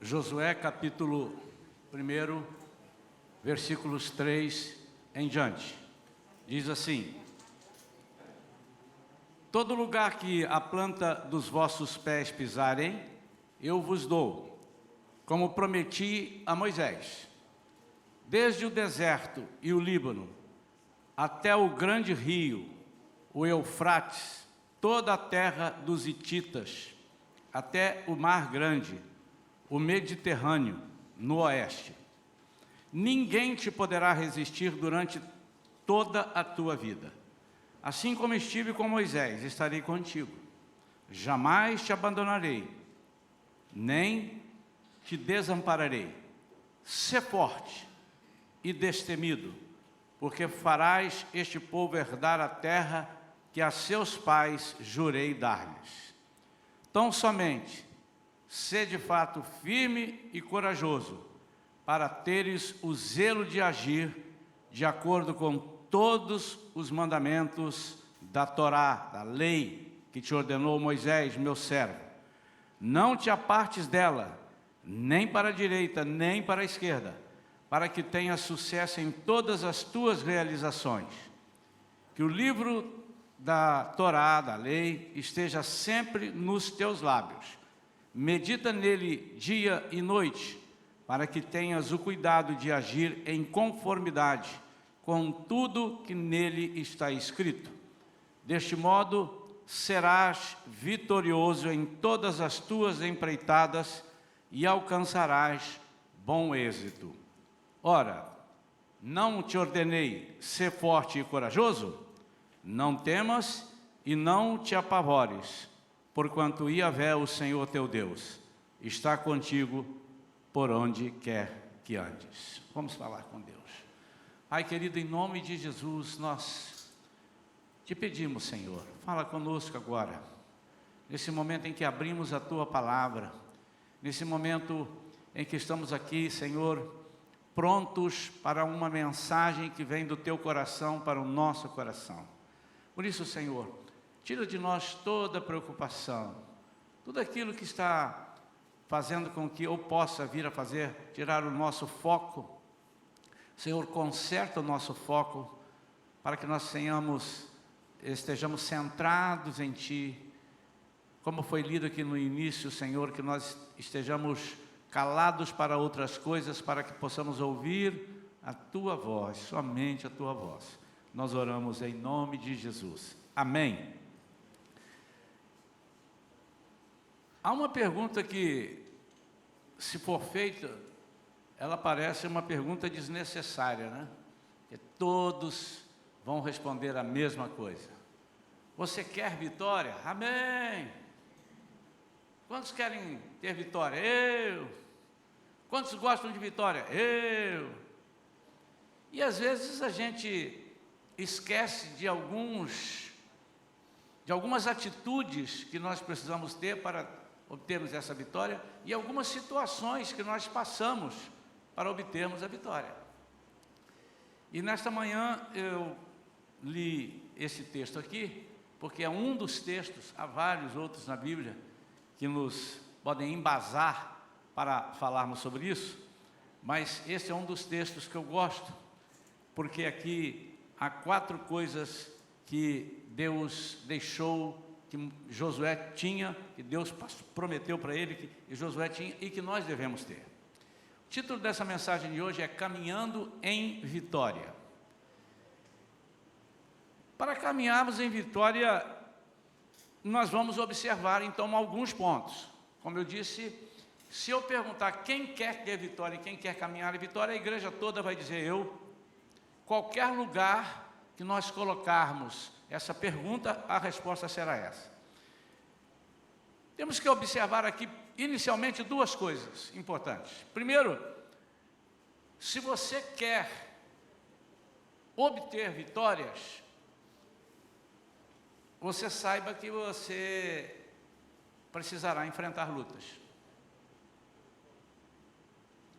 Josué capítulo 1, versículos 3 em diante. Diz assim: todo lugar que a planta dos vossos pés pisarem, eu vos dou, como prometi a Moisés. Desde o deserto e o Líbano, até o grande rio, o Eufrates, toda a terra dos hititas, até o mar grande, o Mediterrâneo, no oeste. Ninguém te poderá resistir durante toda a tua vida. Assim como estive com Moisés, estarei contigo. Jamais te abandonarei, nem te desampararei. Sê forte e destemido, porque farás este povo herdar a terra que a seus pais jurei dar-lhes. Tão somente, sê de fato firme e corajoso, para teres o zelo de agir de acordo com todos os mandamentos da Torá, da lei que te ordenou Moisés, meu servo. Não te apartes dela, nem para a direita, nem para a esquerda, para que tenhas sucesso em todas as tuas realizações. Que o livro da Torá, da lei, esteja sempre nos teus lábios. Medita nele dia e noite, para que tenhas o cuidado de agir em conformidade com tudo que nele está escrito. Deste modo, serás vitorioso em todas as tuas empreitadas e alcançarás bom êxito. Ora, não te ordenei ser forte e corajoso? Não temas e não te apavores, porquanto Yahvé, o Senhor teu Deus, está contigo por onde quer que andes. Vamos falar com Deus. Pai querido, em nome de Jesus, nós te pedimos, Senhor, fala conosco agora, nesse momento em que abrimos a tua palavra, nesse momento em que estamos aqui, Senhor, prontos para uma mensagem que vem do teu coração para o nosso coração. Por isso, Senhor, tira de nós toda preocupação, tudo aquilo que está fazendo com que eu possa vir a fazer, tirar o nosso foco. Senhor, conserta o nosso foco, para que nós estejamos centrados em Ti, como foi lido aqui no início, Senhor, que nós estejamos calados para outras coisas, para que possamos ouvir a Tua voz, somente a Tua voz. Nós oramos em nome de Jesus. Amém. Há uma pergunta que, se for feita, ela parece uma pergunta desnecessária, né? Que todos vão responder a mesma coisa. Você quer vitória? Amém. Quantos querem ter vitória? Eu. Quantos gostam de vitória? Eu. E às vezes a gente esquece de algumas atitudes que nós precisamos ter para obtermos essa vitória e algumas situações que nós passamos para obtermos a vitória. E nesta manhã eu li esse texto aqui, porque é um dos textos, há vários outros na Bíblia, que nos podem embasar para falarmos sobre isso, mas esse é um dos textos que eu gosto, porque aqui há 4 coisas que Deus deixou, que Josué tinha, que Deus prometeu para ele, que Josué tinha e que nós devemos ter. O título dessa mensagem de hoje é Caminhando em Vitória. Para caminharmos em vitória, nós vamos observar então alguns pontos. Como eu disse, se eu perguntar quem quer ter vitória e quem quer caminhar em vitória, a igreja toda vai dizer eu. Qualquer lugar que nós colocarmos essa pergunta, a resposta será essa. Temos que observar aqui, inicialmente, 2 coisas importantes. Primeiro, se você quer obter vitórias, você saiba que você precisará enfrentar lutas.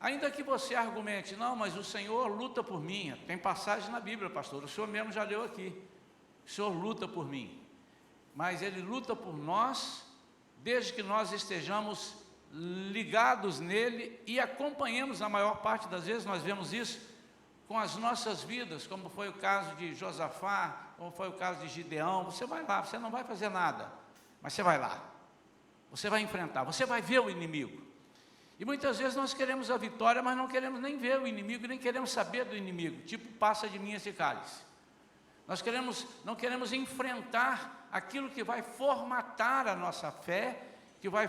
Ainda que você argumente, não, mas o Senhor luta por mim. Tem passagem na Bíblia, pastor, o Senhor mesmo já leu aqui. O Senhor luta por mim. Mas Ele luta por nós, desde que nós estejamos ligados nele e acompanhamos, a maior parte das vezes nós vemos isso com as nossas vidas, como foi o caso de Josafá, como foi o caso de Gideão. Você vai lá, você não vai fazer nada, mas você vai lá, você vai enfrentar, você vai ver o inimigo. E muitas vezes nós queremos a vitória, mas não queremos nem ver o inimigo, nem queremos saber do inimigo, tipo, passa de mim esse cálice. Nós não queremos enfrentar aquilo que vai formatar a nossa fé, que vai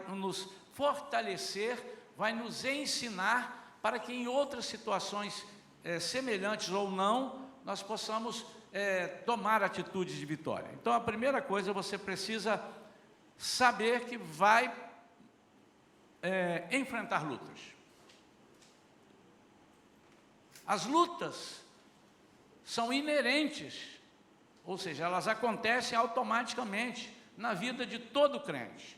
nos fortalecer, vai nos ensinar para que em outras situações semelhantes ou não, nós possamos tomar atitudes de vitória. Então, a primeira coisa, você precisa saber que vai enfrentar lutas. As lutas são inerentes, ou seja, elas acontecem automaticamente na vida de todo crente.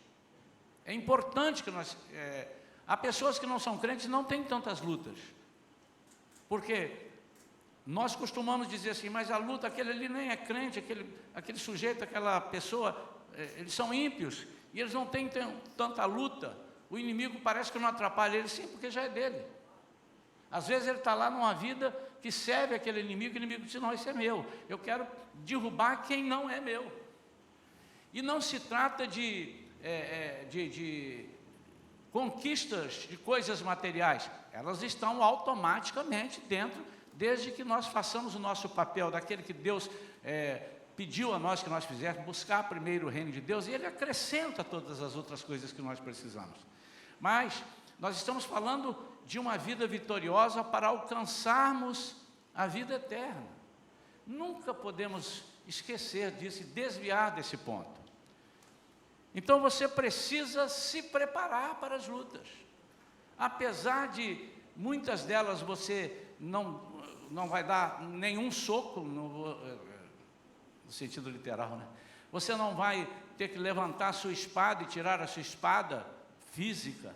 É importante que há pessoas que não são crentes e não têm tantas lutas, porque nós costumamos dizer assim, mas a luta, aquele ali nem é crente, aquele sujeito, aquela pessoa, eles são ímpios, e eles não têm tanta luta, o inimigo parece que não atrapalha ele, sim, porque já é dele. Às vezes ele está lá numa vida que serve aquele inimigo, e o inimigo diz, não, esse é meu, eu quero derrubar quem não é meu. E não se trata de conquistas de coisas materiais, elas estão automaticamente dentro, desde que nós façamos o nosso papel, daquele que Deus pediu a nós que nós fizéssemos, buscar primeiro o reino de Deus, e Ele acrescenta todas as outras coisas que nós precisamos. Mas nós estamos falando de uma vida vitoriosa para alcançarmos a vida eterna. Nunca podemos esquecer disso e desviar desse ponto. Então você precisa se preparar para as lutas. Apesar de muitas delas você não vai dar nenhum soco, no sentido literal, né? Você não vai ter que levantar a sua espada e tirar a sua espada física.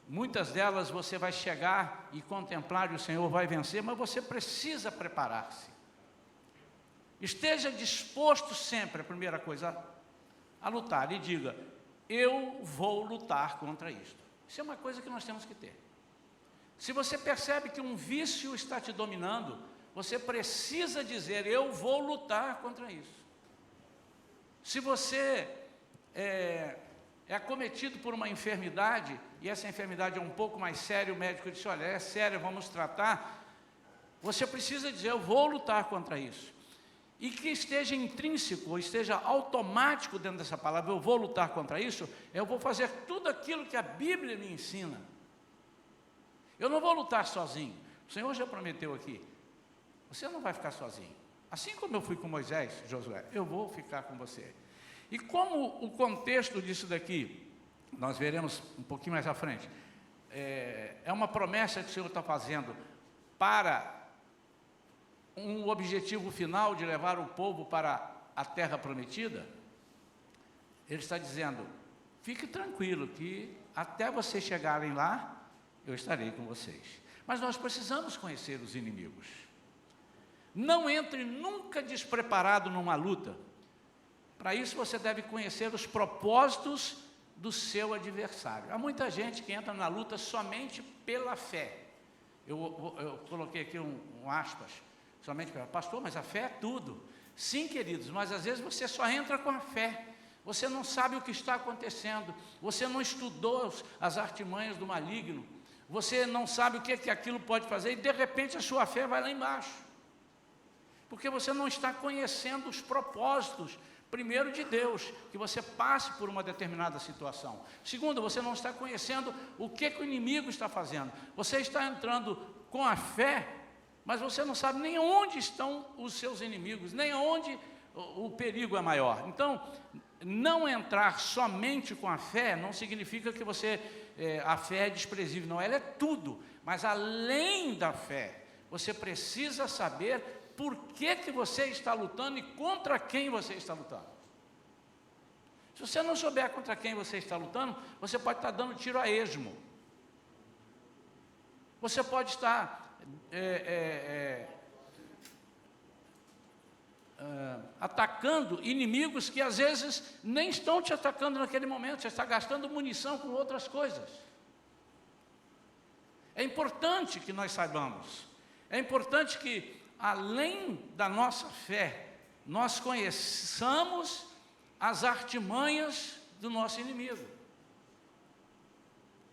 Muitas delas você vai chegar e contemplar e o Senhor vai vencer, mas você precisa preparar-se. Esteja disposto sempre, a primeira coisa, a lutar, e diga, eu vou lutar contra isto. Isso é uma coisa que nós temos que ter. Se você percebe que um vício está te dominando, você precisa dizer, eu vou lutar contra isso. Se você é acometido por uma enfermidade, e essa enfermidade é um pouco mais séria, o médico disse, olha, é séria, vamos tratar, você precisa dizer, eu vou lutar contra isso. E que esteja intrínseco, ou esteja automático dentro dessa palavra, eu vou lutar contra isso, eu vou fazer tudo aquilo que a Bíblia me ensina. Eu não vou lutar sozinho. O Senhor já prometeu aqui, você não vai ficar sozinho. Assim como eu fui com Moisés, Josué, eu vou ficar com você. E como o contexto disso daqui, nós veremos um pouquinho mais à frente, é uma promessa que o Senhor está fazendo para um objetivo final de levar o povo para a terra prometida. Ele está dizendo, fique tranquilo que até vocês chegarem lá, eu estarei com vocês. Mas nós precisamos conhecer os inimigos. Não entre nunca despreparado numa luta. Para isso você deve conhecer os propósitos do seu adversário. Há muita gente que entra na luta somente pela fé. Eu coloquei aqui um aspas, somente pela, pastor, mas a fé é tudo. Sim, queridos, mas às vezes você só entra com a fé. Você não sabe o que está acontecendo. Você não estudou as artimanhas do maligno. Você não sabe o que aquilo pode fazer e de repente a sua fé vai lá embaixo. Porque você não está conhecendo os propósitos, primeiro de Deus, que você passe por uma determinada situação. Segundo, você não está conhecendo o que o inimigo está fazendo. Você está entrando com a fé, mas você não sabe nem onde estão os seus inimigos, nem onde o perigo é maior. Então, não entrar somente com a fé não significa que a fé é desprezível, não, ela é tudo. Mas além da fé, você precisa saber por que você está lutando e contra quem você está lutando. Se você não souber contra quem você está lutando, você pode estar dando tiro a esmo. Você pode estar atacando inimigos que às vezes nem estão te atacando naquele momento, você está gastando munição com outras coisas. É importante que nós saibamos, é importante que, além da nossa fé, nós conheçamos as artimanhas do nosso inimigo.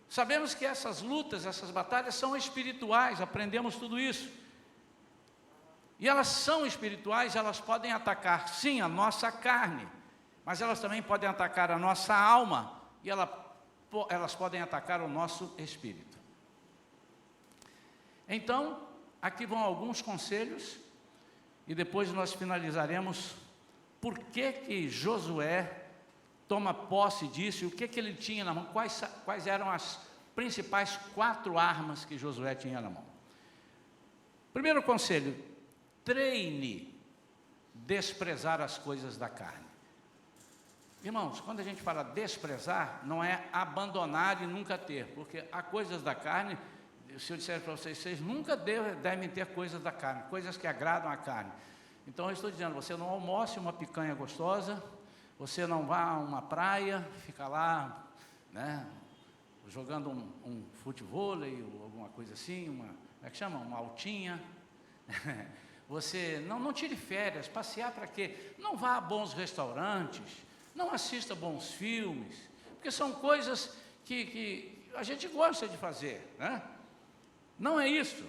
Sabemos que essas lutas, essas batalhas são espirituais, aprendemos tudo isso. E elas são espirituais, elas podem atacar, sim, a nossa carne, mas elas também podem atacar a nossa alma, e elas podem atacar o nosso espírito. Então, aqui vão alguns conselhos, e depois nós finalizaremos por que Josué toma posse disso, e o que ele tinha na mão, quais eram as principais 4 armas que Josué tinha na mão. Primeiro conselho: treine desprezar as coisas da carne. Irmãos, quando a gente fala desprezar, não é abandonar e nunca ter, porque há coisas da carne, se eu disser para vocês nunca devem ter coisas da carne, coisas que agradam a carne. Então eu estou dizendo, você não almoce uma picanha gostosa, você não vá a uma praia, fica lá, né, jogando um futevôlei ou alguma coisa assim, como é que chama? Uma altinha. Você não tire férias, passear para quê? Não vá a bons restaurantes, não assista bons filmes, porque são coisas que a gente gosta de fazer, né? Não é isso,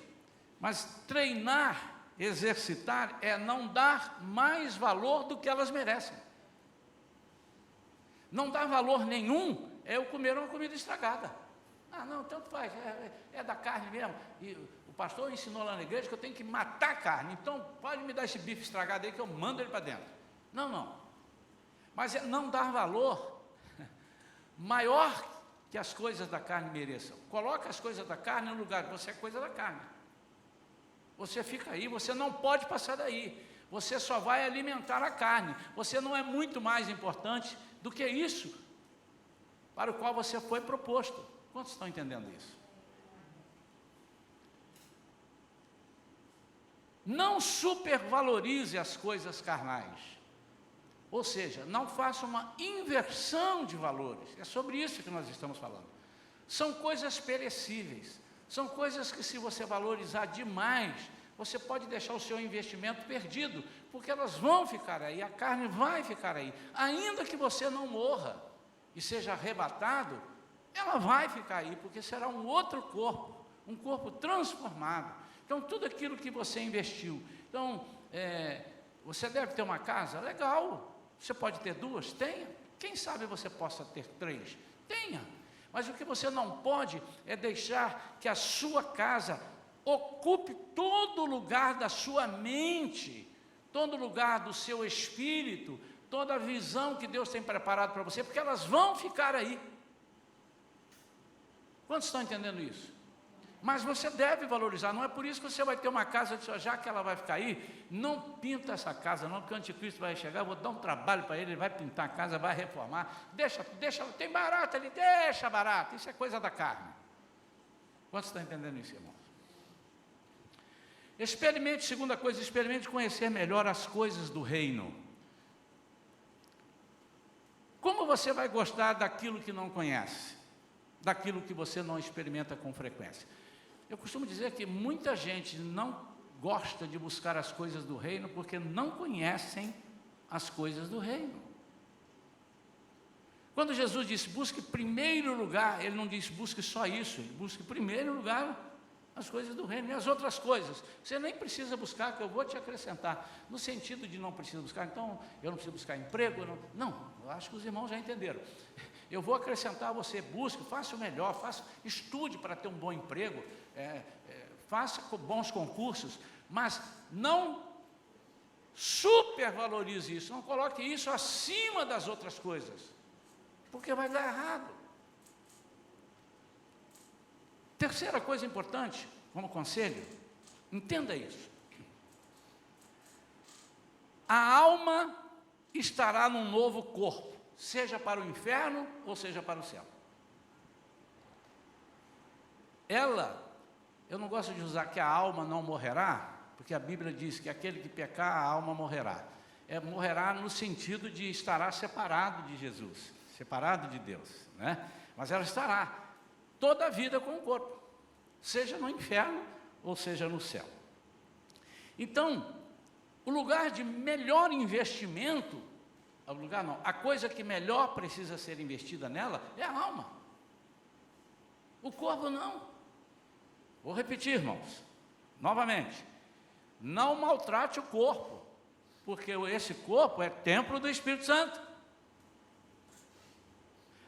mas treinar, exercitar, é não dar mais valor do que elas merecem. Não dar valor nenhum é eu comer uma comida estragada. Ah, não, tanto faz, é da carne mesmo. E o pastor ensinou lá na igreja que eu tenho que matar a carne, então pode me dar esse bife estragado aí que eu mando ele para dentro. Não. Mas é não dar valor maior que as coisas da carne mereçam. Coloca as coisas da carne no lugar, você é coisa da carne. Você fica aí, você não pode passar daí. Você só vai alimentar a carne. Você não é muito mais importante do que isso para o qual você foi proposto. Quantos estão entendendo isso? Não supervalorize as coisas carnais. Ou seja, não faça uma inversão de valores. É sobre isso que nós estamos falando. São coisas perecíveis. São coisas que, se você valorizar demais, você pode deixar o seu investimento perdido, porque elas vão ficar aí, a carne vai ficar aí. Ainda que você não morra e seja arrebatado, ela vai ficar aí, porque será um outro corpo, um corpo transformado. Então, tudo aquilo que você investiu. Então, você deve ter uma casa? Legal. Você pode ter 2? Tenha. Quem sabe você possa ter 3? Tenha. Mas o que você não pode é deixar que a sua casa ocupe todo lugar da sua mente, todo lugar do seu espírito, toda a visão que Deus tem preparado para você, porque elas vão ficar aí. Quantos estão entendendo isso? Mas você deve valorizar, não é por isso que você vai ter uma casa, já que ela vai ficar aí, não pinta essa casa não, porque o anticristo vai chegar, eu vou dar um trabalho para ele vai pintar a casa, vai reformar, deixa, tem barata ali, deixa barata, isso é coisa da carne. Quantos estão entendendo isso, irmãos? Experimente, segunda coisa, experimente conhecer melhor as coisas do reino. Como você vai gostar daquilo que não conhece? Daquilo que você não experimenta com frequência? Eu costumo dizer que muita gente não gosta de buscar as coisas do reino porque não conhecem as coisas do reino. Quando Jesus disse, busque primeiro lugar, Ele não disse, busque só isso, Ele busque primeiro lugar as coisas do reino e as outras coisas. Você nem precisa buscar, que eu vou te acrescentar. No sentido de não precisa buscar, então, eu não preciso buscar emprego, não, eu acho que os irmãos já entenderam. Eu vou acrescentar a você, busque, faça o melhor, estude para ter um bom emprego, faça bons concursos, mas não supervalorize isso, não coloque isso acima das outras coisas, porque vai dar errado. Terceira coisa importante, como conselho, entenda isso. A alma estará num novo corpo, seja para o inferno ou seja para o céu. Eu não gosto de usar que a alma não morrerá, porque a Bíblia diz que aquele que pecar, a alma morrerá. morrerá no sentido de estará separado de Jesus, separado de Deus, né? Mas ela estará toda a vida com o corpo, seja no inferno ou seja no céu. Então, o lugar de melhor investimento, a coisa que melhor precisa ser investida nela é a alma. O corpo não. Vou repetir, irmãos, novamente. Não maltrate o corpo, porque esse corpo é templo do Espírito Santo.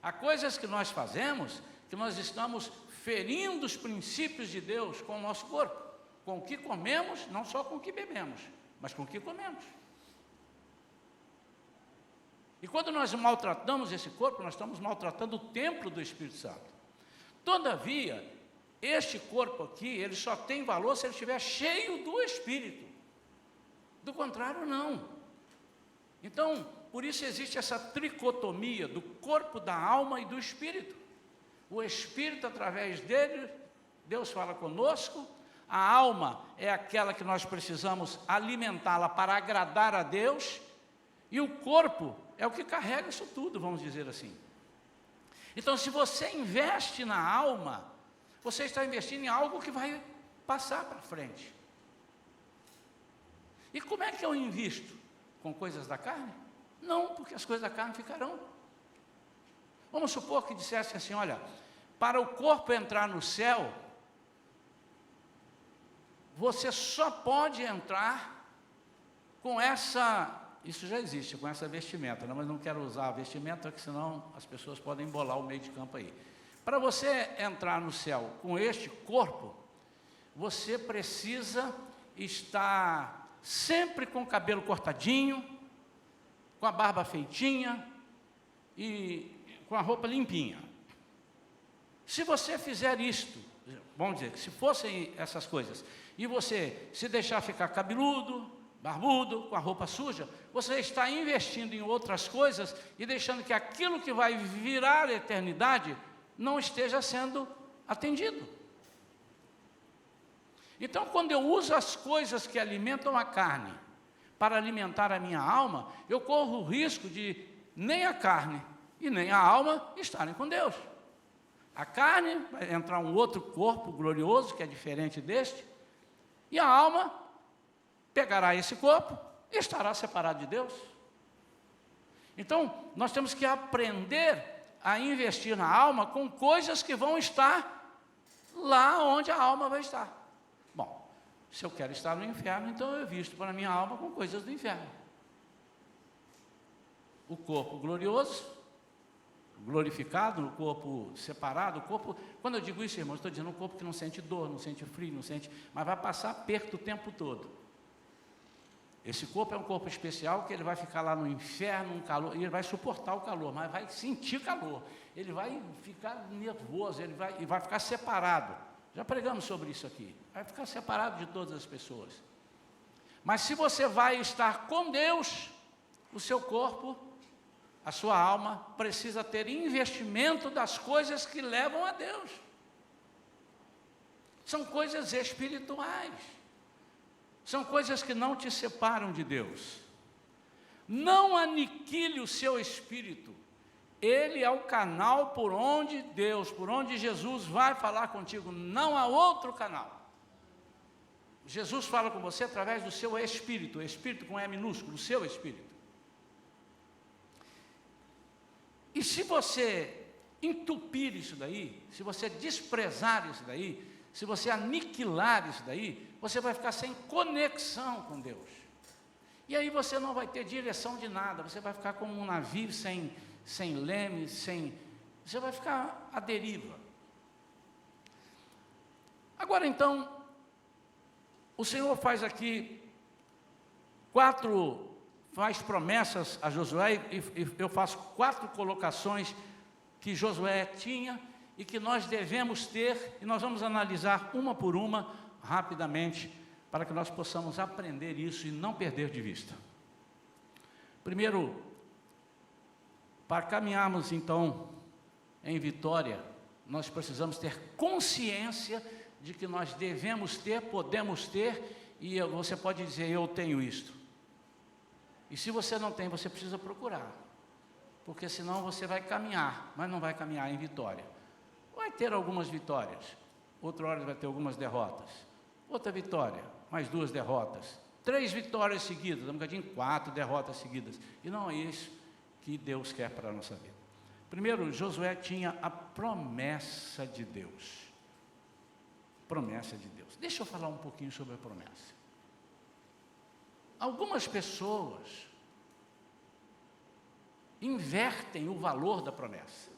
Há coisas que nós fazemos, que nós estamos ferindo os princípios de Deus com o nosso corpo, com o que comemos, não só com o que bebemos, mas com o que comemos. E quando nós maltratamos esse corpo, nós estamos maltratando o templo do Espírito Santo. Todavia, este corpo aqui, ele só tem valor se ele estiver cheio do Espírito. Do contrário, não. Então, por isso existe essa tricotomia do corpo, da alma e do Espírito. O Espírito, através dele, Deus fala conosco. A alma é aquela que nós precisamos alimentá-la para agradar a Deus. E o corpo é o que carrega isso tudo, vamos dizer assim. Então, se você investe na alma, você está investindo em algo que vai passar para frente. E como é que eu invisto? Com coisas da carne? Não, porque as coisas da carne ficarão. Vamos supor que dissesse assim, olha, para o corpo entrar no céu, você só pode entrar com essa... Isso já existe, com essa vestimenta, né? Mas não quero usar a vestimenta, porque senão as pessoas podem embolar o meio de campo aí. Para você entrar no céu com este corpo, você precisa estar sempre com o cabelo cortadinho, com a barba feitinha e com a roupa limpinha. Se você fizer isto, vamos dizer, que se fossem essas coisas, e você se deixar ficar cabeludo, barbudo, com a roupa suja, você está investindo em outras coisas e deixando que aquilo que vai virar a eternidade não esteja sendo atendido. Então, quando eu uso as coisas que alimentam a carne para alimentar a minha alma, eu corro o risco de nem a carne e nem a alma estarem com Deus. A carne vai entrar um outro corpo glorioso, que é diferente deste, e a alma pegará esse corpo e estará separado de Deus. Então, nós temos que aprender a investir na alma com coisas que vão estar lá onde a alma vai estar. Bom, se eu quero estar no inferno, então eu visto para a minha alma com coisas do inferno. O corpo glorioso, glorificado, o corpo separado, o corpo... Quando eu digo isso, irmãos, estou dizendo um corpo que não sente dor, não sente frio, não sente... mas vai passar aperto o tempo todo. Esse corpo é um corpo especial que ele vai ficar lá no inferno, um calor, e ele vai suportar o calor, mas vai sentir calor. Ele vai ficar nervoso, ele vai ficar separado. Já pregamos sobre isso aqui. Vai ficar separado de todas as pessoas. Mas se você vai estar com Deus, o seu corpo, a sua alma, precisa ter investimento das coisas que levam a Deus. São coisas espirituais. São coisas que não te separam de Deus. Não aniquile o seu espírito. Ele é o canal por onde Deus, por onde Jesus vai falar contigo. Não há outro canal. Jesus fala com você através do seu espírito. Espírito com E minúsculo, o seu espírito. E se você entupir isso daí, se você desprezar isso daí, se você aniquilar isso daí, você vai ficar sem conexão com Deus. E aí você não vai ter direção de nada, você vai ficar como um navio sem leme, você vai ficar à deriva. Agora então, o Senhor faz aqui faz promessas a Josué, e eu faço 4 colocações que Josué tinha e que nós devemos ter, e nós vamos analisar uma por uma, rapidamente, para que nós possamos aprender isso e não perder de vista. Primeiro, para caminharmos então em vitória, nós precisamos ter consciência de que nós devemos ter, podemos ter, e você pode dizer, eu tenho isto. E se você não tem, você precisa procurar. Porque senão você vai caminhar, mas não vai caminhar em vitória. Vai ter algumas vitórias, outra hora vai ter algumas derrotas. Outra vitória, mais 2 derrotas. 3 vitórias seguidas, um bocadinho 4 derrotas seguidas. E não é isso que Deus quer para a nossa vida. Primeiro, Josué tinha a promessa de Deus. Promessa de Deus. Deixa eu falar um pouquinho sobre a promessa. Algumas pessoas invertem o valor da promessa.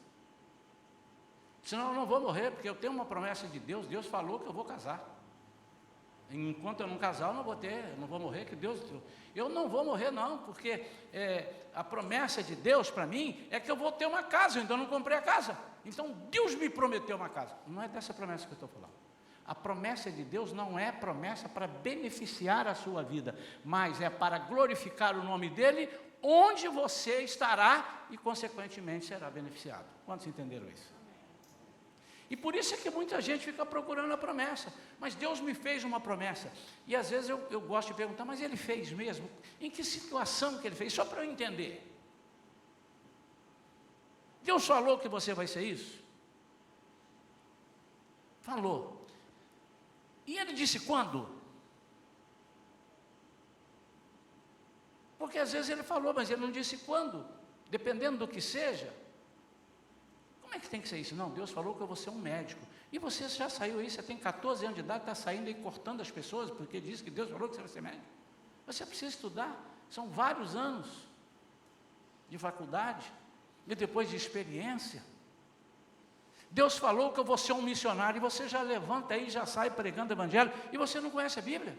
Senão eu não vou morrer, porque eu tenho uma promessa de Deus. Deus falou que eu vou casar. Enquanto eu não casar, eu não vou morrer, que Deus... Eu não vou morrer não, porque a promessa de Deus para mim é que eu vou ter uma casa, eu ainda não comprei a casa. Então Deus me prometeu uma casa. Não é dessa promessa que eu estou falando. A promessa de Deus não é promessa para beneficiar a sua vida, mas é para glorificar o nome dEle, onde você estará e consequentemente será beneficiado. Quantos entenderam isso? E por isso é que muita gente fica procurando a promessa. Mas Deus me fez uma promessa. E às vezes eu gosto de perguntar, mas Ele fez mesmo? Em que situação que Ele fez? Só para eu entender. Deus falou que você vai ser isso? Falou. E Ele disse quando? Porque às vezes Ele falou, mas Ele não disse quando. Dependendo do que seja. Como é que tem que ser isso? Não, Deus falou que eu vou ser um médico. E você já saiu aí, você tem 14 anos de idade, está saindo aí cortando as pessoas, porque disse que Deus falou que você vai ser médico. Você precisa estudar, são vários anos de faculdade, e depois de experiência. Deus falou que eu vou ser um missionário, e você já levanta aí, já sai pregando o evangelho, e você não conhece a Bíblia.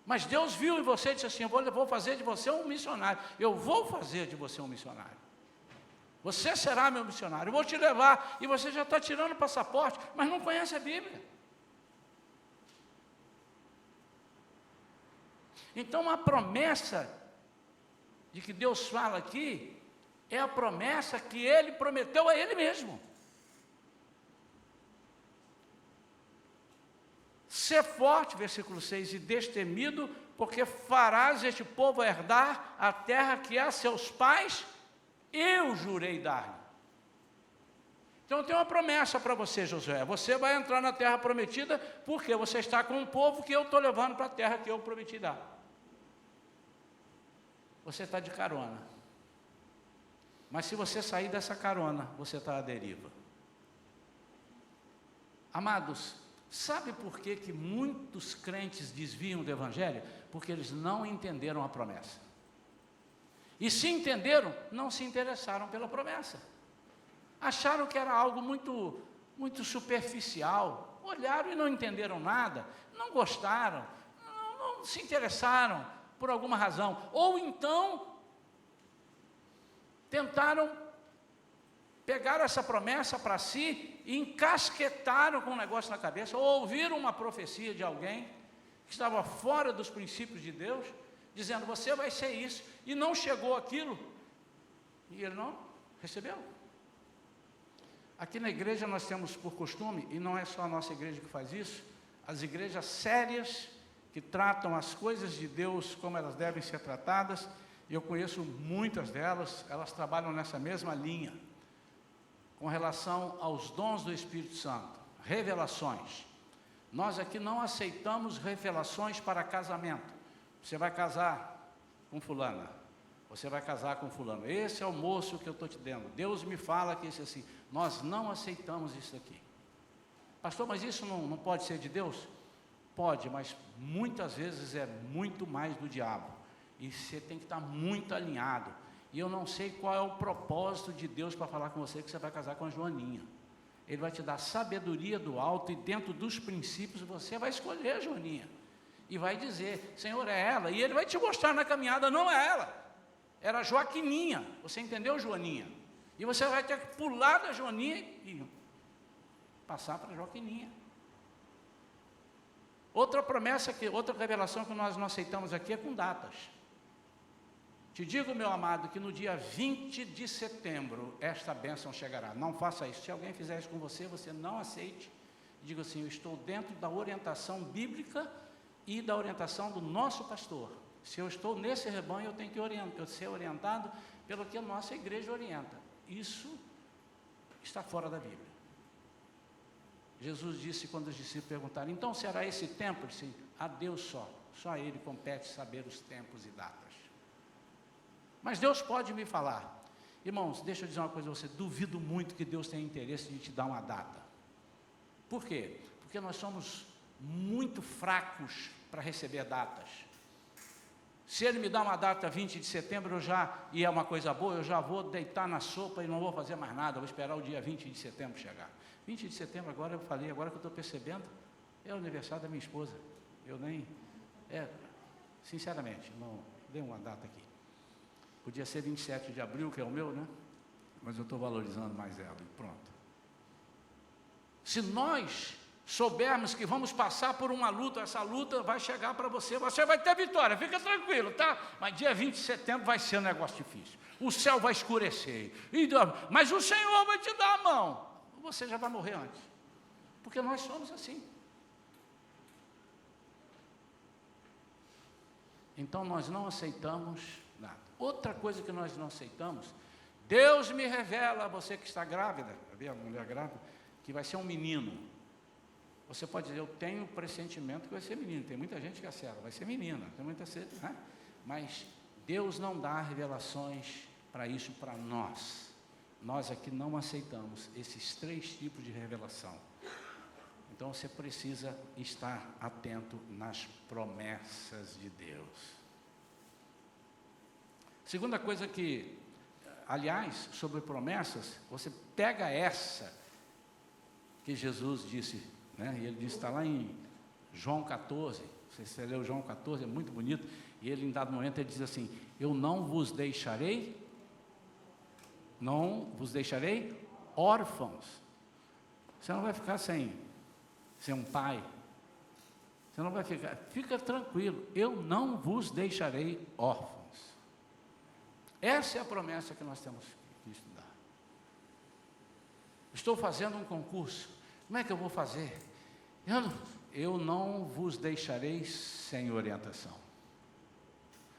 Mas Deus viu em você e disse assim, eu vou fazer de você um missionário, eu vou fazer de você um missionário. Você será meu missionário, eu vou te levar, e você já está tirando o passaporte, mas não conhece a Bíblia. Então a promessa de que Deus fala aqui, é a promessa que Ele prometeu a Ele mesmo. Ser forte, versículo 6, e destemido, porque farás este povo herdar a terra que a seus pais eu jurei dar-lhe. Então eu tenho uma promessa para você, Josué. Você vai entrar na terra prometida, porque você está com um povo que eu estou levando para a terra que eu prometi dar. Você está de carona. Mas se você sair dessa carona, você está à deriva. Amados, sabe por que muitos crentes desviam do Evangelho? Porque eles não entenderam a promessa. E se entenderam, não se interessaram pela promessa. Acharam que era algo muito superficial. Olharam e não entenderam nada. Não gostaram. Não se interessaram por alguma razão. Ou então, tentaram pegar essa promessa para si e encasquetaram com um negócio na cabeça. Ou ouviram uma profecia de alguém que estava fora dos princípios de Deus, dizendo, você vai ser isso, e não chegou aquilo, e ele não recebeu. Aqui na igreja nós temos por costume, e não é só a nossa igreja que faz isso, as igrejas sérias, que tratam as coisas de Deus como elas devem ser tratadas, e eu conheço muitas delas, elas trabalham nessa mesma linha, com relação aos dons do Espírito Santo, revelações. Nós aqui não aceitamos revelações para casamento. Você vai casar com fulana, você vai casar com fulano, esse é o moço que eu estou te dando, Deus me fala que esse é assim, nós não aceitamos isso aqui. Pastor, mas isso não pode ser de Deus? Pode, mas muitas vezes é muito mais do diabo, e você tem que estar muito alinhado, e eu não sei qual é o propósito de Deus para falar com você que você vai casar com a Joaninha. Ele vai te dar sabedoria do alto, e dentro dos princípios você vai escolher a Joaninha. E vai dizer, Senhor, é ela. E Ele vai te mostrar na caminhada, não é ela. Era Joaquininha. Você entendeu, Joaninha? E você vai ter que pular da Joaninha e passar para a Joaquininha. Outra promessa, outra revelação que nós não aceitamos aqui é com datas. Te digo, meu amado, que no dia 20 de setembro, esta bênção chegará. Não faça isso. Se alguém fizer isso com você, você não aceite. Diga assim, eu estou dentro da orientação bíblica e da orientação do nosso pastor. Se eu estou nesse rebanho, eu tenho que ser orientado pelo que a nossa igreja orienta. Isso está fora da Bíblia. Jesus disse, quando os discípulos perguntaram, então será esse tempo? Ele disse, a Deus só a Ele compete saber os tempos e datas. Mas Deus pode me falar. Irmãos, deixa eu dizer uma coisa a você, duvido muito que Deus tenha interesse de te dar uma data. Por quê? Porque nós somos muito fracos para receber datas. Se Ele me dá uma data 20 de setembro, e é uma coisa boa, eu já vou deitar na sopa e não vou fazer mais nada, vou esperar o dia 20 de setembro chegar. 20 de setembro, agora que eu estou percebendo, é o aniversário da minha esposa. Eu nem, sinceramente, não dei uma data aqui. Podia ser 27 de abril, que é o meu, né? Mas eu estou valorizando mais ela, e pronto. Se nós soubermos que vamos passar por uma luta, essa luta vai chegar para você vai ter vitória, fica tranquilo, tá? Mas dia 20 de setembro vai ser um negócio difícil, o céu vai escurecer, mas o Senhor vai te dar a mão, você já vai morrer antes, porque nós somos assim. Então nós não aceitamos nada. Outra coisa que nós não aceitamos, Deus me revela, você que está grávida, a mulher grávida, que vai ser um menino. Você pode dizer, eu tenho pressentimento que vai ser menino. Tem muita gente que acerta, vai ser menina. Tem muita gente, né? Mas Deus não dá revelações para isso para nós. Nós aqui não aceitamos esses 3 tipos de revelação. Então você precisa estar atento nas promessas de Deus. Segunda coisa que, aliás, sobre promessas, você pega essa que Jesus disse, né? E ele disse, está lá em João 14, você leu João 14, é muito bonito, e ele em dado momento ele diz assim, eu não vos deixarei órfãos. Você não vai ficar sem um pai, você não vai fica tranquilo, eu não vos deixarei órfãos. Essa é a promessa que nós temos que estudar. Estou fazendo um concurso, como é que eu vou fazer? Eu não vos deixarei sem orientação.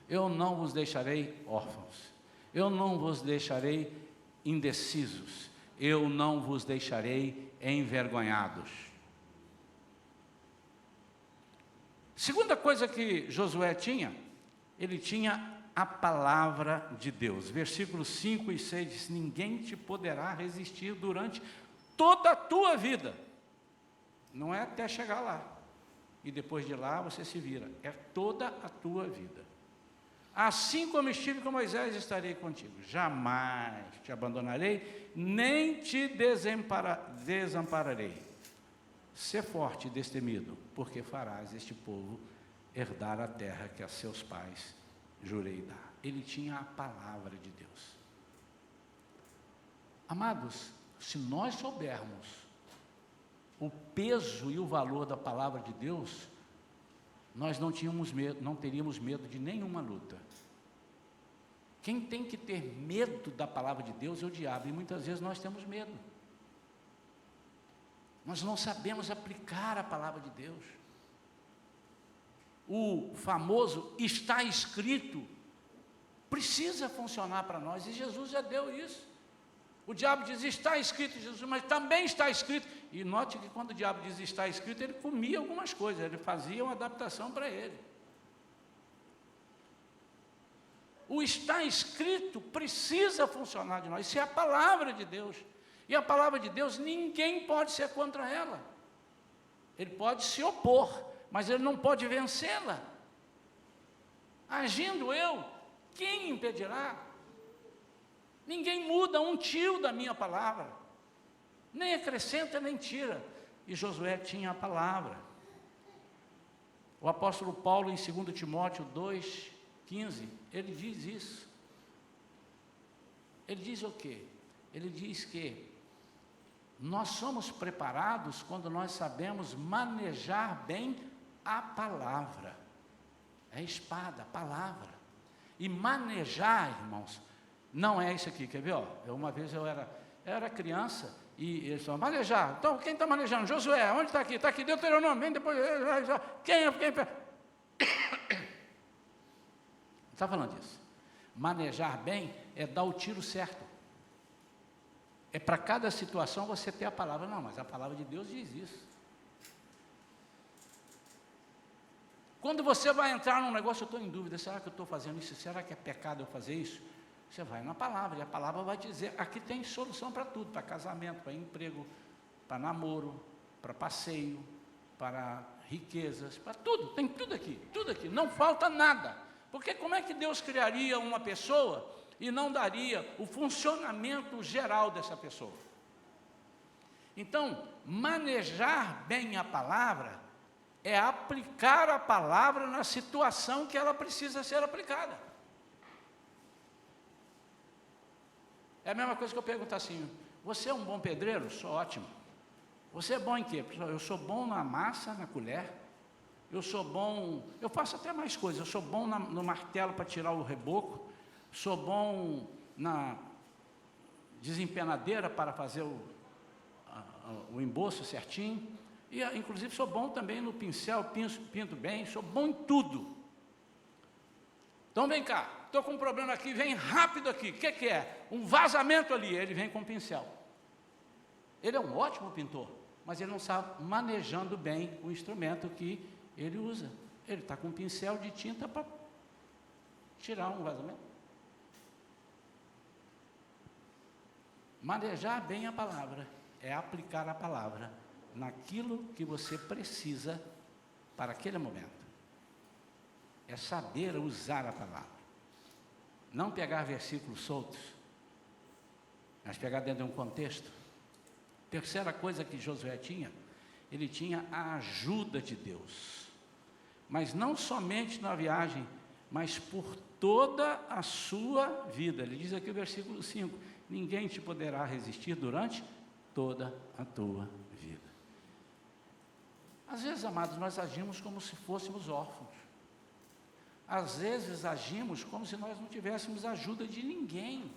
Eu não vos deixarei órfãos. Eu não vos deixarei indecisos. Eu não vos deixarei envergonhados. Segunda coisa que Josué tinha, ele tinha a palavra de Deus. Versículos 5 e 6 diz, ninguém te poderá resistir durante toda a tua vida. Não é até chegar lá. E depois de lá você se vira. É toda a tua vida. Assim como estive com Moisés, estarei contigo. Jamais te abandonarei, nem te desampararei. Sê forte e destemido, porque farás este povo herdar a terra que a seus pais jurei dar. Ele tinha a palavra de Deus. Amados, se nós soubermos o peso e o valor da palavra de Deus, nós não teríamos medo de nenhuma luta. Quem tem que ter medo da palavra de Deus é o diabo, e muitas vezes nós temos medo. Nós não sabemos aplicar a palavra de Deus. O famoso está escrito precisa funcionar para nós, e Jesus já deu isso. O diabo diz, está escrito, Jesus, mas também está escrito. E note que quando o diabo diz, está escrito, ele comia algumas coisas, ele fazia uma adaptação para ele. O está escrito precisa funcionar de nós, isso é a palavra de Deus. E a palavra de Deus, ninguém pode ser contra ela. Ele pode se opor, mas ele não pode vencê-la. Agindo eu, quem impedirá? Ninguém muda um tio da minha palavra, nem acrescenta nem tira. E Josué tinha a palavra. O apóstolo Paulo, em 2 Timóteo 2,15, ele diz isso. Ele diz o quê? Ele diz que nós somos preparados quando nós sabemos manejar bem a palavra. É a espada, a palavra. E manejar, irmãos, não é isso aqui, quer ver? Uma vez eu era criança e eles falaram, manejar. Então, quem está manejando? Josué, onde está aqui? Está aqui, Deuteronômio, vem depois. Quem é? Está falando disso. Manejar bem é dar o tiro certo. É para cada situação você ter a palavra. Não, mas a palavra de Deus diz isso. Quando você vai entrar num negócio, eu estou em dúvida, será que eu estou fazendo isso? Será que é pecado eu fazer isso? Você vai na palavra, e a palavra vai dizer, aqui tem solução para tudo, para casamento, para emprego, para namoro, para passeio, para riquezas, para tudo, tem tudo aqui, não falta nada. Porque como é que Deus criaria uma pessoa e não daria o funcionamento geral dessa pessoa? Então, manejar bem a palavra é aplicar a palavra na situação que ela precisa ser aplicada. É a mesma coisa que eu perguntar assim, você é um bom pedreiro? Sou ótimo. Você é bom em quê? Eu sou bom na massa, na colher. Eu sou bom, eu faço até mais coisas. Eu sou bom no martelo para tirar o reboco. Sou bom na desempenadeira para fazer o emboço certinho. E, inclusive, sou bom também no pincel, pinto bem, sou bom em tudo. Então, vem cá, estou com um problema aqui, vem rápido aqui. O que é? Um vazamento ali, ele vem com um pincel. Ele é um ótimo pintor, mas ele não está manejando bem o instrumento que ele usa. Ele está com um pincel de tinta para tirar um vazamento. Manejar bem a palavra é aplicar a palavra naquilo que você precisa para aquele momento. É saber usar a palavra. Não pegar versículos soltos, mas pegar dentro de um contexto. Terceira coisa que Josué tinha, ele tinha a ajuda de Deus. Mas não somente na viagem, mas por toda a sua vida. Ele diz aqui o versículo 5, ninguém te poderá resistir durante toda a tua vida. Às vezes, amados, nós agimos como se fôssemos órfãos. Às vezes agimos como se nós não tivéssemos ajuda de ninguém.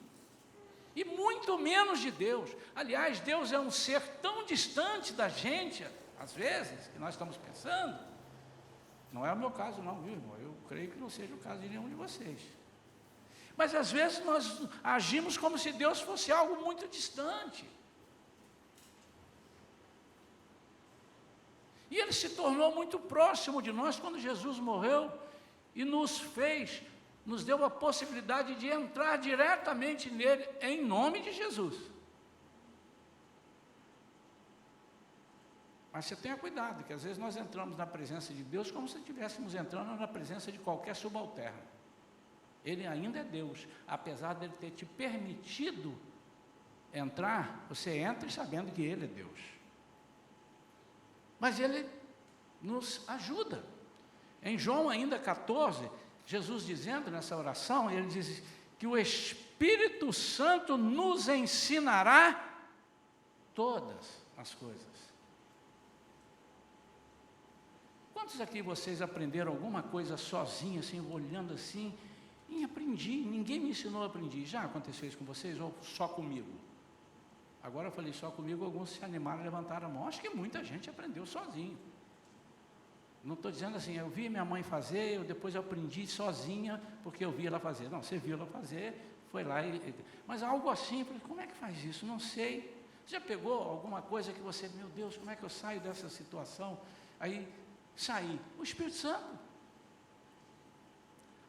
E muito menos de Deus. Aliás, Deus é um ser tão distante da gente, às vezes, que nós estamos pensando. Não é o meu caso não, viu, irmão? Eu creio que não seja o caso de nenhum de vocês. Mas às vezes nós agimos como se Deus fosse algo muito distante. E Ele se tornou muito próximo de nós quando Jesus morreu e nos deu a possibilidade de entrar diretamente nele, em nome de Jesus. Mas você tenha cuidado, que às vezes nós entramos na presença de Deus como se estivéssemos entrando na presença de qualquer subalterno. Ele ainda é Deus, apesar de Ele ter te permitido entrar, você entra sabendo que Ele é Deus. Mas Ele nos ajuda. Em João ainda 14, Jesus dizendo nessa oração, Ele diz que o Espírito Santo nos ensinará todas as coisas. Quantos aqui vocês aprenderam alguma coisa sozinhos, assim, olhando assim, e aprendi, ninguém me ensinou a aprender? Já aconteceu isso com vocês ou só comigo? Agora eu falei só comigo, alguns se animaram, levantaram a mão. Acho que muita gente aprendeu sozinho. Não estou dizendo assim, eu vi minha mãe fazer, depois eu aprendi sozinha, porque eu vi ela fazer. Não, você viu ela fazer, foi lá e... Mas algo assim, como é que faz isso? Não sei. Você já pegou alguma coisa que você, meu Deus, como é que eu saio dessa situação? Aí, saí. O Espírito Santo.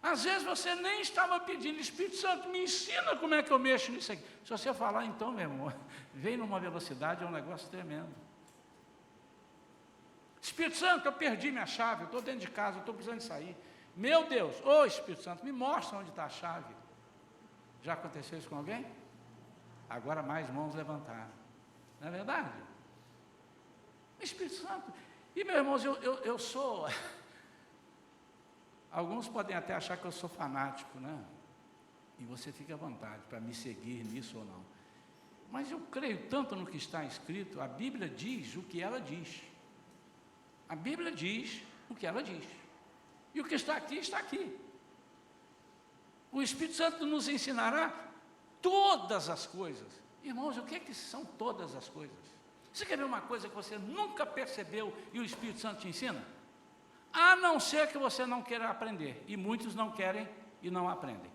Às vezes você nem estava pedindo, Espírito Santo, me ensina como é que eu mexo nisso aqui. Se você falar, então, meu irmão, vem numa velocidade, é um negócio tremendo. Espírito Santo, eu perdi minha chave, eu estou dentro de casa, eu estou precisando sair. Meu Deus, ô Espírito Santo, me mostra onde está a chave. Já aconteceu isso com alguém? Agora mais mãos levantaram. Não é verdade? Espírito Santo. E, meus irmãos, eu sou... Alguns podem até achar que eu sou fanático, né? E você fica à vontade para me seguir nisso ou não. Mas eu creio tanto no que está escrito, a Bíblia diz o que ela diz. A Bíblia diz o que ela diz. E o que está aqui, está aqui. O Espírito Santo nos ensinará todas as coisas. Irmãos, o que é que são todas as coisas? Você quer ver uma coisa que você nunca percebeu e o Espírito Santo te ensina? A não ser que você não queira aprender. E muitos não querem e não aprendem.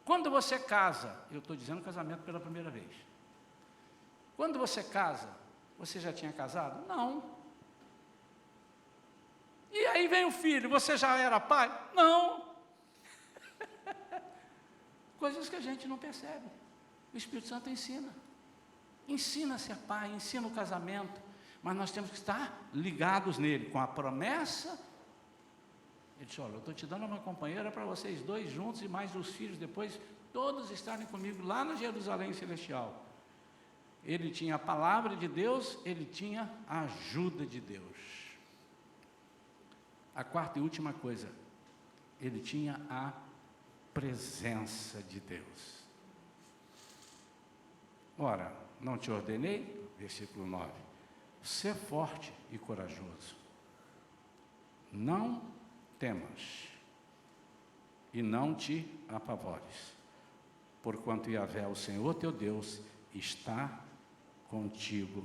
Quando você casa, eu estou dizendo casamento pela primeira vez. Quando você casa, você já tinha casado? Não. E aí vem o filho, você já era pai? Não. Coisas que a gente não percebe. O Espírito Santo ensina. Ensina a ser pai, ensina o casamento. Mas nós temos que estar ligados nele, com a promessa. Ele disse, olha, eu estou te dando uma companheira para vocês dois juntos e mais os filhos depois, todos estarem comigo lá na Jerusalém Celestial. Ele tinha a palavra de Deus, ele tinha a ajuda de Deus. A quarta e última coisa, ele tinha a presença de Deus. Ora, não te ordenei? Versículo 9. Sê forte e corajoso. Não temas e não te apavores, porquanto Yahvé, o Senhor teu Deus, está contigo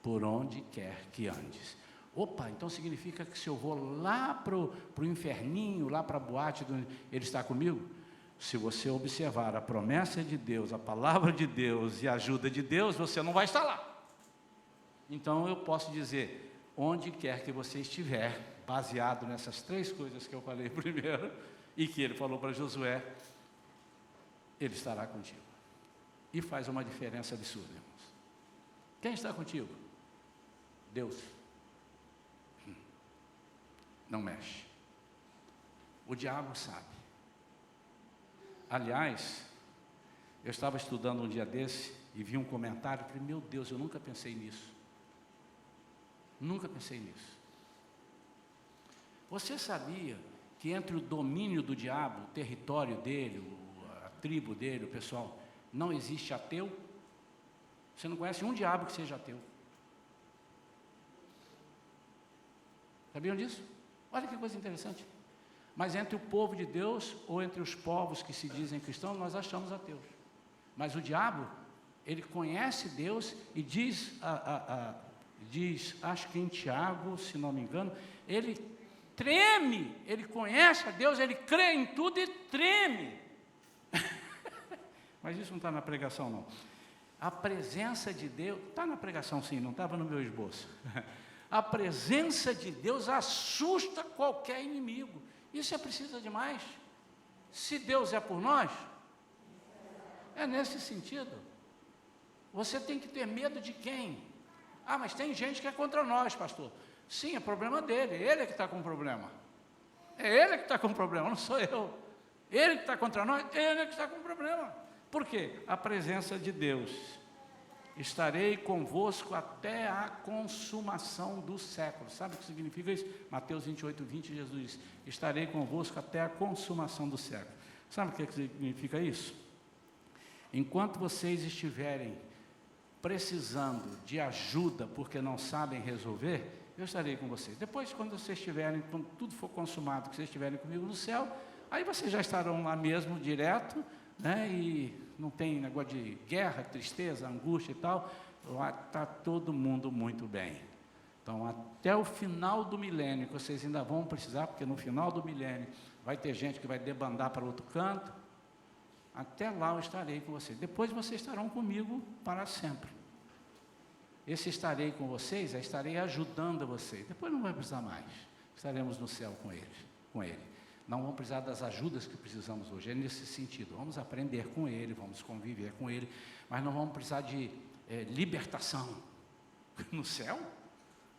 por onde quer que andes. Opa, então significa que se eu vou lá para o inferninho, lá para a boate, ele está comigo? Se você observar a promessa de Deus, a palavra de Deus e a ajuda de Deus, você não vai estar lá. Então eu posso dizer, onde quer que você estiver, baseado nessas três coisas que eu falei primeiro, e que ele falou para Josué, ele estará contigo. E faz uma diferença absurda, irmãos. Quem está contigo? Deus. Não mexe. O diabo sabe. Aliás, eu estava estudando um dia desse e vi um comentário e falei, meu Deus, eu nunca pensei nisso. Nunca pensei nisso. Você sabia que entre o domínio do diabo, o território dele, a tribo dele, o pessoal, não existe ateu? Você não conhece um diabo que seja ateu. Sabiam disso? Olha que coisa interessante. Mas entre o povo de Deus, ou entre os povos que se dizem cristãos, nós achamos ateus. Mas o diabo, ele conhece Deus e diz, acho que em Tiago, se não me engano, ele treme, ele conhece a Deus, ele crê em tudo e treme. Mas isso não está na pregação, não. A presença de Deus, está na pregação sim, não estava no meu esboço. A presença de Deus assusta qualquer inimigo. Isso é preciso demais. Se Deus é por nós, é nesse sentido. Você tem que ter medo de quem? Ah, mas tem gente que é contra nós, pastor. Sim, é problema dele, ele é que está com problema. É ele que está com problema, não sou eu. Ele que está contra nós, ele é que está com problema. Por quê? A presença de Deus. Estarei convosco até a consumação do século. Sabe o que significa isso? Mateus 28, 20, Jesus diz, estarei convosco até a consumação do século. Sabe o que significa isso? Enquanto vocês estiverem precisando de ajuda porque não sabem resolver, eu estarei com vocês. Depois, quando vocês estiverem, quando tudo for consumado, que vocês estiverem comigo no céu, aí vocês já estarão lá mesmo, direto, né? E não tem negócio de guerra, tristeza, angústia e tal, lá está todo mundo muito bem. Então, até o final do milênio, que vocês ainda vão precisar, porque no final do milênio vai ter gente que vai debandar para outro canto, até lá eu estarei com vocês. Depois vocês estarão comigo para sempre. Esse estarei com vocês, estarei ajudando vocês. Depois não vai precisar mais. Estaremos no céu com ele. Não vamos precisar das ajudas que precisamos hoje, é nesse sentido. Vamos aprender com ele, vamos conviver com ele, mas não vamos precisar de libertação no céu.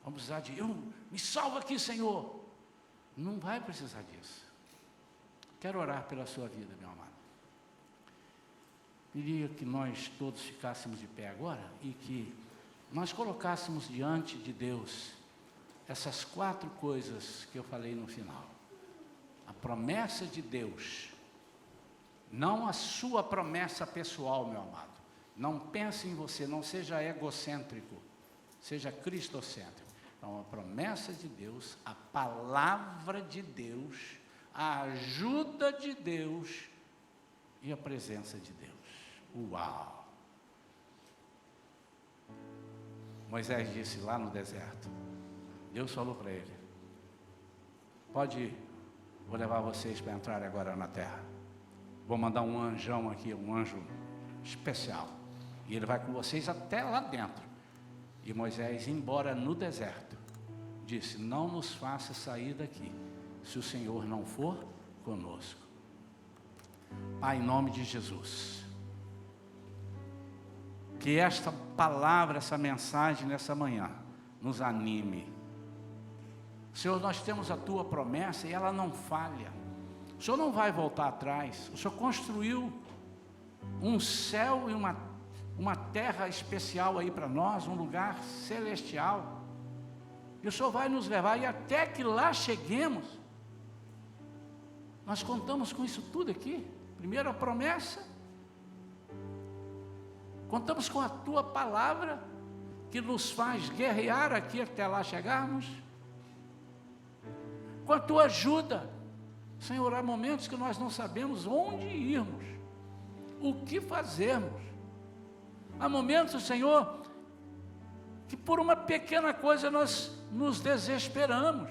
Vamos precisar de, me salva aqui, Senhor. Não vai precisar disso. Quero orar pela sua vida, meu amado. Queria que nós todos ficássemos de pé agora e que nós colocássemos diante de Deus essas 4 coisas que eu falei no final. A promessa de Deus, não a sua promessa pessoal, meu amado. Não pense em você, não seja egocêntrico, seja cristocêntrico. Então, a promessa de Deus, a palavra de Deus, a ajuda de Deus e a presença de Deus. Uau! Moisés disse lá no deserto, Deus falou para ele, Pode ir. Vou levar vocês para entrar agora na terra. Vou mandar um anjão aqui, um anjo especial. E ele vai com vocês até lá dentro. E Moisés, embora no deserto, disse: não nos faça sair daqui, se o Senhor não for conosco. Pai, em nome de Jesus, que esta palavra, essa mensagem nessa manhã, nos anime. Senhor, nós temos a Tua promessa e ela não falha. O Senhor não vai voltar atrás. O Senhor construiu um céu e uma terra especial aí para nós, um lugar celestial. E o Senhor vai nos levar, e até que lá cheguemos, nós contamos com isso tudo aqui. Primeiro a promessa, contamos com a Tua palavra, que nos faz guerrear aqui até lá chegarmos, com a Tua ajuda. Senhor, há momentos que nós não sabemos onde irmos, o que fazermos. Há momentos, Senhor, que por uma pequena coisa nós nos desesperamos.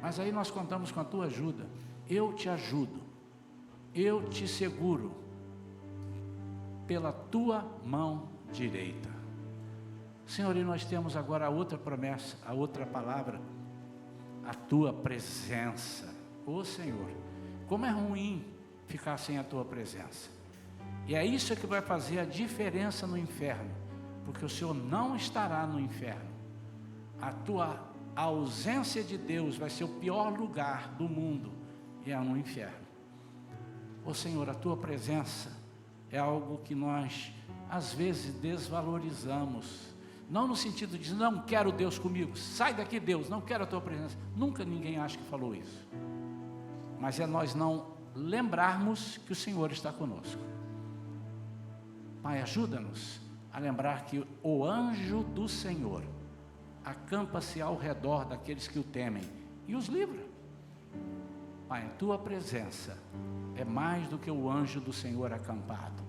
Mas aí nós contamos com a Tua ajuda. Eu te ajudo, eu te seguro pela Tua mão direita. Senhor, e nós temos agora a outra promessa, a outra palavra, a Tua presença. Ô Senhor, como é ruim ficar sem a Tua presença. E é isso que vai fazer a diferença no inferno, porque o Senhor não estará no inferno. A Tua ausência de Deus vai ser o pior lugar do mundo, e é no inferno. Ô Senhor, a Tua presença é algo que nós às vezes desvalorizamos, não no sentido de não quero Deus comigo, sai daqui Deus, não quero a Tua presença. Nunca ninguém acha que falou isso, mas é nós não lembrarmos que o Senhor está conosco. Pai, ajuda-nos a lembrar que o anjo do Senhor acampa-se ao redor daqueles que o temem e os livra. Pai, a Tua presença é mais do que o anjo do Senhor acampado,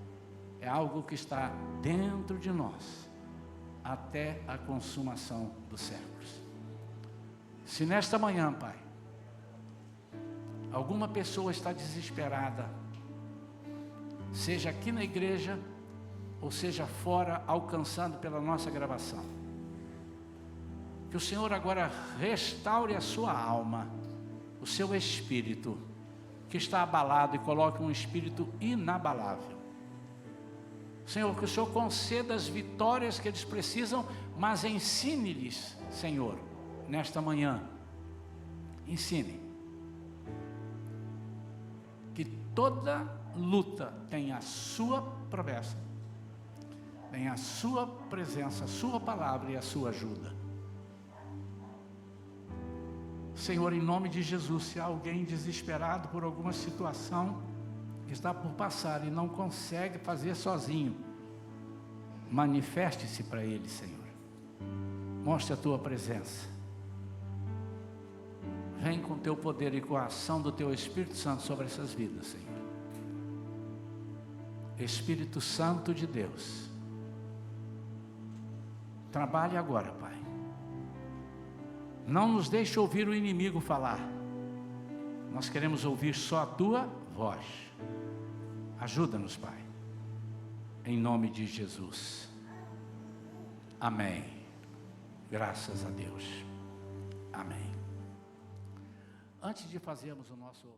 é algo que está dentro de nós até a consumação dos séculos. Se nesta manhã, Pai, alguma pessoa está desesperada, seja aqui na igreja ou seja fora, alcançando pela nossa gravação, que o Senhor agora restaure a sua alma, o seu espírito que está abalado, e coloque um espírito inabalável. Senhor, que o Senhor conceda as vitórias que eles precisam, mas ensine-lhes, Senhor, nesta manhã, ensine que toda luta tem a sua promessa, tem a sua presença, a sua palavra e a sua ajuda. Senhor, em nome de Jesus, se há alguém desesperado por alguma situação que está por passar e não consegue fazer sozinho, manifeste-se para ele, Senhor. Mostre a Tua presença. Vem com Teu poder e com a ação do Teu Espírito Santo sobre essas vidas, Senhor. Espírito Santo de Deus, trabalhe agora, Pai. Não nos deixe ouvir o inimigo falar. Nós queremos ouvir só a Tua voz. Ajuda-nos, Pai, em nome de Jesus. Amém. Graças a Deus. Amém. Antes de fazermos o nosso